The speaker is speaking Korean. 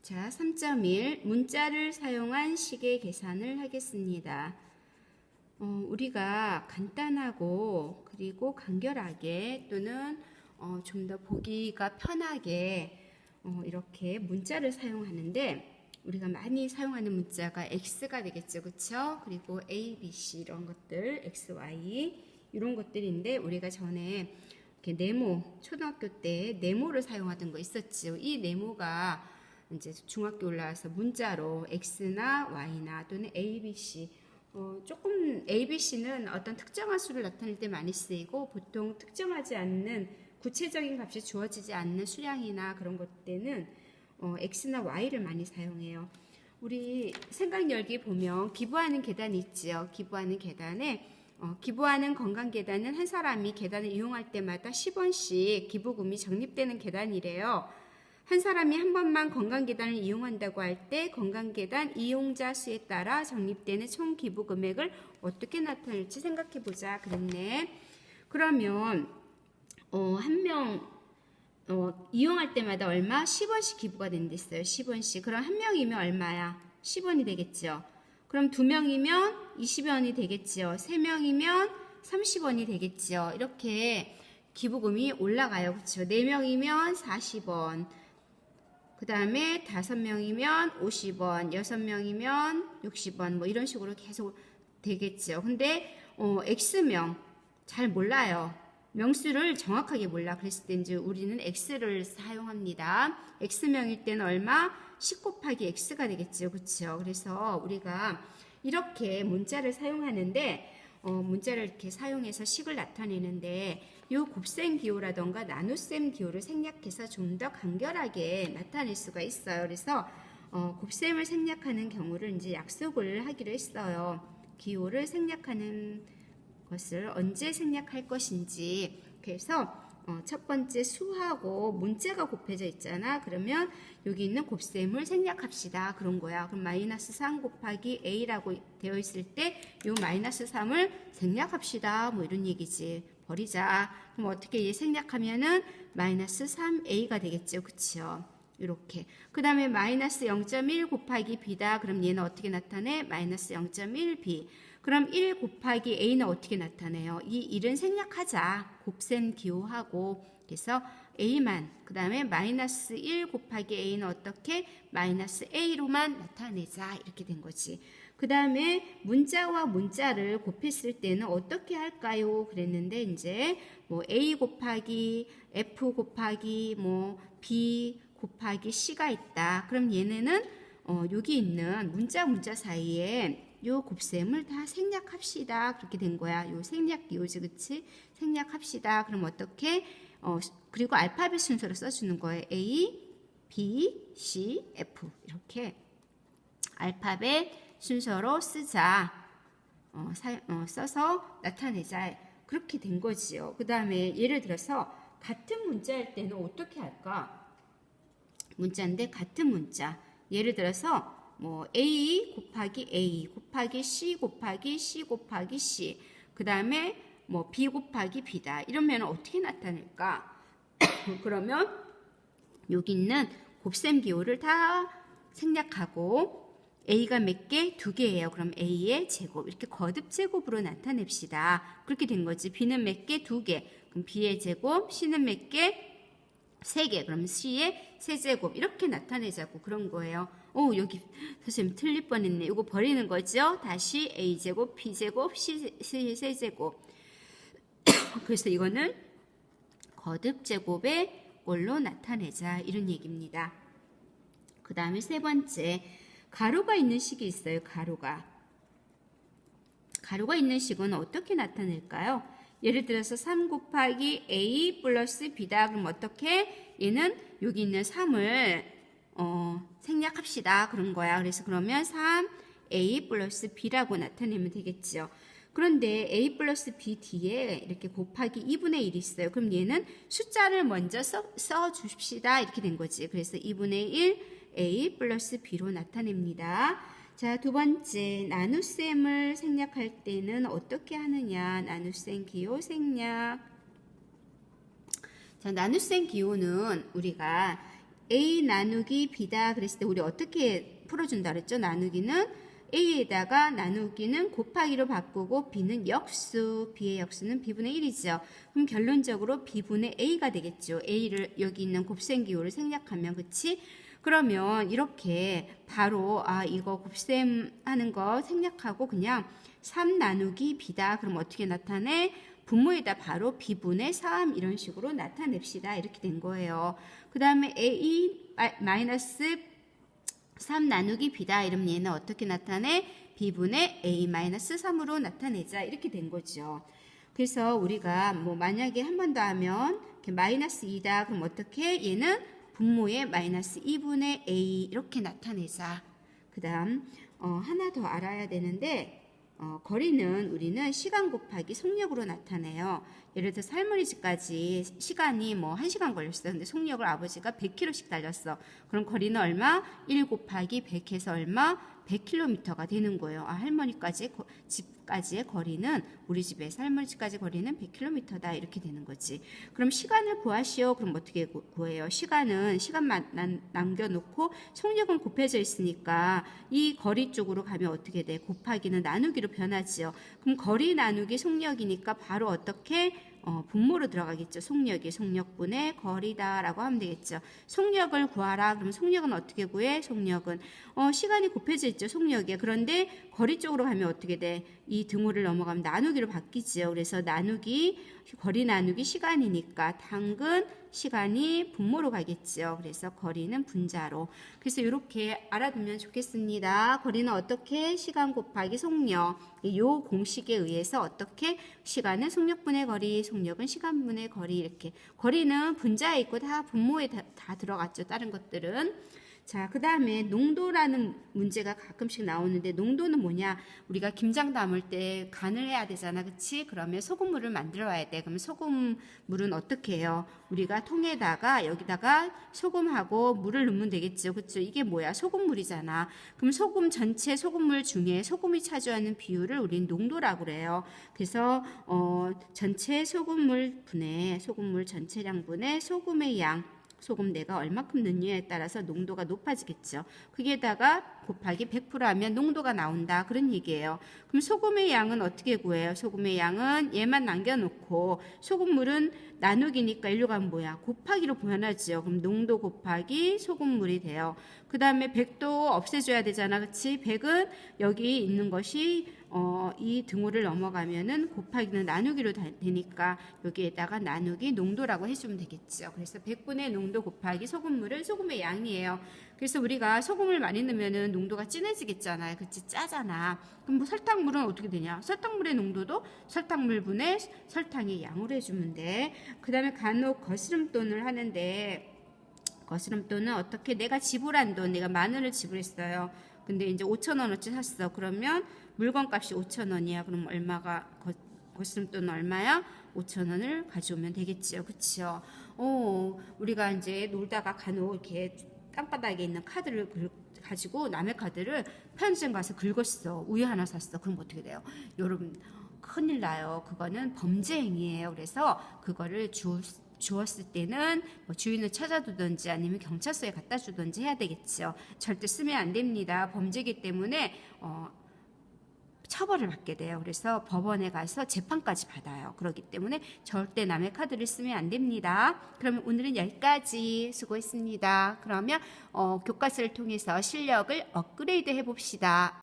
자, 3.1 문자를 사용한 식의 계산을 하겠습니다. 우리가 간단하고 그리고 간결하게 또는 좀 더 보기가 편하게 이렇게 문자를 사용하는데 우리가 많이 사용하는 문자가 X가 되겠죠. 그렇죠? 그리고 A, B, C 이런 것들, X, Y 이런 것들인데 우리가 전에 이렇게 네모, 초등학교 때 네모를 사용하던 거 있었죠. 이 네모가 이제 중학교 올라와서 문자로 X나 Y나 또는 A, B, C 조금 A, B, C는 어떤 특정한 수를 나타낼 때 많이 쓰이고 보통 특정하지 않는 구체적인 값이 주어지지 않는 수량이나 그런 것 때는 X나 Y를 많이 사용해요. 우리 생각 열기 보면 기부하는 계단이 있지요. 기부하는 계단에 기부하는 건강계단은 한 사람이 계단을 이용할 때마다 10원씩 기부금이 적립되는 계단이래요. 한 사람이 한 번만 건강계단을 이용한다고 할 때 건강계단 이용자 수에 따라 적립되는 총 기부 금액을 어떻게 나타낼지 생각해보자 그랬네. 그러면 한 명 이용할 때마다 얼마? 10원씩 기부가 된댔어요. 10원씩. 그럼 한 명이면 얼마야? 10원이 되겠죠. 그럼 두 명이면 20원이 되겠죠. 세 명이면 30원이 되겠죠. 이렇게 기부금이 올라가요. 그렇죠? 네 명이면 40원. 그 다음에 5명이면 50원, 6명이면 60원, 뭐 이런 식으로 계속 되겠죠. 근데, X명, 잘 몰라요. 명수를 정확하게 몰라. 그랬을 때 이제 우리는 X를 사용합니다. X명일 때는 얼마? 10 곱하기 X가 되겠죠. 그쵸? 그래서 우리가 이렇게 문자를 사용하는데, 문자를 이렇게 사용해서 식을 나타내는데 요 곱셈 기호라던가 나눗셈 기호를 생략해서 좀 더 간결하게 나타낼 수가 있어요. 그래서 곱셈을 생략하는 경우를 이제 약속을 하기로 했어요. 기호를 생략하는 것을 언제 생략할 것인지. 그래서 첫 번째 수하고 문자가 곱해져 있잖아. 그러면 여기 있는 곱셈을 생략합시다. 그런 거야. 그럼 마이너스 3 곱하기 A라고 되어 있을 때 요 마이너스 3을 생략합시다. 뭐 이런 얘기지. 버리자. 그럼 어떻게 얘 생략하면은 마이너스 3A가 되겠죠. 그쵸? 이렇게. 그 다음에 마이너스 0.1 곱하기 B다. 그럼 얘는 어떻게 나타내? 마이너스 0.1B. 그럼 1 곱하기 A는 어떻게 나타내요? 이 1은 생략하자. 곱셈 기호하고. 그래서 A만, 그 다음에 마이너스 1 곱하기 A는 어떻게? 마이너스 A로만 나타내자. 이렇게 된 거지. 그 다음에 문자와 문자를 곱했을 때는 어떻게 할까요? 그랬는데 이제 뭐 A 곱하기 F 곱하기 뭐 B 곱하기 C가 있다. 그럼 얘네는 여기 있는 문자 사이에 요 곱셈을 다 생략합시다. 그렇게 된 거야. 요 생략 기호지, 그치? 생략합시다. 그럼 어떻게? 그리고 알파벳 순서로 써주는 거예요. A, B, C, F. 이렇게 알파벳 순서로 쓰자. 써서 나타내자. 그렇게 된 거지요. 그 다음에 예를 들어서 같은 문자일 때는 어떻게 할까? 문자인데 같은 문자. 예를 들어서 뭐 A 곱하기 A 곱하기 C 곱하기 C 곱하기 C 그 다음에 뭐 B 곱하기 B다. 이러면 어떻게 나타낼까? 그러면 여기 있는 곱셈 기호를 다 생략하고 A가 몇 개? 2개예요. 그럼 A의 제곱 이렇게 거듭 제곱으로 나타냅시다. 그렇게 된 거지. B는 몇 개? 2개. 그럼 B의 제곱, C는 몇 개? 3개. 그럼 C의 세제곱 이렇게 나타내자고 그런 거예요. 여기 선생님 틀릴 뻔했네. 이거 버리는 거죠. 다시 A제곱, B제곱, C 세제곱. 그래서 이거는 거듭 제곱의 꼴로 나타내자 이런 얘기입니다. 그 다음에 세 번째 가로가 있는 식이 있어요. 가로가 있는 식은 어떻게 나타낼까요? 예를 들어서 3 곱하기 A 플러스 B다. 그럼 어떻게? 얘는 여기 있는 3을 생략합시다. 그런 거야. 그래서 그러면 3A 플러스 B라고 나타내면 되겠죠. 그런데 A 플러스 B 뒤에 이렇게 곱하기 2분의 1이 있어요. 그럼 얘는 숫자를 먼저 써 주십시다. 이렇게 된 거지. 그래서 2분의 1 A 플러스 B로 나타냅니다. 자, 두 번째 나눗셈을 생략할 때는 어떻게 하느냐. 나눗셈 기호 생략. 자, 나눗셈 기호는 우리가 A 나누기 B다 그랬을 때 우리 어떻게 풀어준다 그랬죠? 나누기는 A에다가 나누기는 곱하기로 바꾸고 B는 역수, B의 역수는 B분의 1이죠. 그럼 결론적으로 B분의 A가 되겠죠. A를 여기 있는 곱셈 기호를 생략하면 그치? 그러면 이렇게 바로 이거 곱셈 하는 거 생략하고 그냥 3 나누기 B다. 그럼 어떻게 나타내? 분모에다 바로 B분의 3 이런 식으로 나타냅시다. 이렇게 된 거예요. 그 다음에 A 마이너스 3 나누기 B다. 이러면 얘는 어떻게 나타내? B분의 A-3으로 나타내자. 이렇게 된 거죠. 그래서 우리가 뭐 만약에 한 번 더 하면 이렇게 마이너스 2다. 그럼 어떻게? 얘는 분모의 마이너스 2분의 A 이렇게 나타내자. 그 다음 하나 더 알아야 되는데 거리는 우리는 시간 곱하기 속력으로 나타내요. 예를 들어서 할머니 집까지 시간이 뭐 1시간 걸렸어요. 근데 속력을 아버지가 100km씩 달렸어. 그럼 거리는 얼마? 1 곱하기 100 해서 얼마? 100km가 되는 거예요. 할머니까지 집까지의 거리는 우리 집에서 할머니 집까지 거리는 100km다 이렇게 되는 거지. 그럼 시간을 구하시오. 그럼 어떻게 구해요? 시간만 남겨놓고 속력은 곱해져 있으니까 이 거리 쪽으로 가면 어떻게 돼? 곱하기는 나누기로 변하지요. 그럼 거리 나누기 속력이니까 바로 어떻게? 분모로 들어가겠죠. 속력분의 거리다라고 하면 되겠죠. 속력을 구하라. 그럼 속력은 어떻게 구해? 속력은 시간이 곱해져 있죠. 속력에. 그런데 거리 쪽으로 가면 어떻게 돼? 이 등호를 넘어가면 나누기로 바뀌지요. 그래서 거리 나누기 시간이니까 당근 시간이 분모로 가겠죠. 그래서 거리는 분자로. 그래서 이렇게 알아두면 좋겠습니다. 거리는 어떻게? 시간 곱하기 속력. 이 공식에 의해서 어떻게? 시간은 속력분의 거리, 속력은 시간분의 거리 이렇게. 거리는 분자에 있고 다 분모에 다 들어갔죠. 다른 것들은. 자, 그 다음에 농도라는 문제가 가끔씩 나오는데 농도는 뭐냐? 우리가 김장 담을 때 간을 해야 되잖아. 그치? 그러면 소금물을 만들어 와야 돼. 그럼 소금물은 어떻게 해요? 우리가 통에다가 여기다가 소금하고 물을 넣으면 되겠죠. 그쵸? 이게 뭐야? 소금물이잖아. 그럼 전체 소금물 중에 소금이 차지하는 비율을 우린 농도라고 그래요. 그래서 전체 소금물 전체량 분의 소금의 양 소금 내가 얼마큼 넣느냐에 따라서 농도가 높아지겠죠. 거기에다가 곱하기 100% 하면 농도가 나온다. 그런 얘기예요. 그럼 소금의 양은 어떻게 구해요? 소금의 양은 얘만 남겨놓고 소금물은 나누기니까 일로 가면 뭐야? 곱하기로 변하죠. 그럼 농도 곱하기 소금물이 돼요. 그 다음에 100도 없애줘야 되잖아. 그치? 100은 여기 있는 것이 이 등호를 넘어가면은 곱하기는 나누기로 되니까 여기에다가 나누기 농도라고 해주면 되겠죠. 그래서 100분의 농도 곱하기 소금물은 소금의 양이에요. 그래서 우리가 소금을 많이 넣으면은 농도가 진해지겠잖아요. 그치? 짜잖아. 그럼 뭐 설탕물은 어떻게 되냐? 설탕물의 농도도 설탕물분의 설탕의 양으로 해주면 돼. 그 다음에 간혹 거스름돈을 하는데 거스름돈은 어떻게 내가 지불한 돈, 내가 10,000원을 지불했어요. 근데 이제 5,000원어치 샀어. 그러면 물건값이 5,000원이야. 그럼 얼마가 거스름돈은 얼마야? 5,000원을 가져오면 되겠지요. 그치요? 우리가 이제 놀다가 간혹 이렇게 땅바닥에 있는 카드를 가지고 남의 카드를 편의점 가서 긁었어. 우유 하나 샀어. 그럼 어떻게 돼요? 여러분 큰일 나요. 그거는 범죄 행위예요. 그래서 그거를 주었을 때는 뭐 주인을 찾아두든지 아니면 경찰서에 갖다 주든지 해야 되겠죠. 절대 쓰면 안 됩니다. 범죄이기 때문에 처벌을 받게 돼요. 그래서 법원에 가서 재판까지 받아요. 그렇기 때문에 절대 남의 카드를 쓰면 안 됩니다. 그러면 오늘은 여기까지 수고했습니다. 그러면 교과서를 통해서 실력을 업그레이드 해봅시다.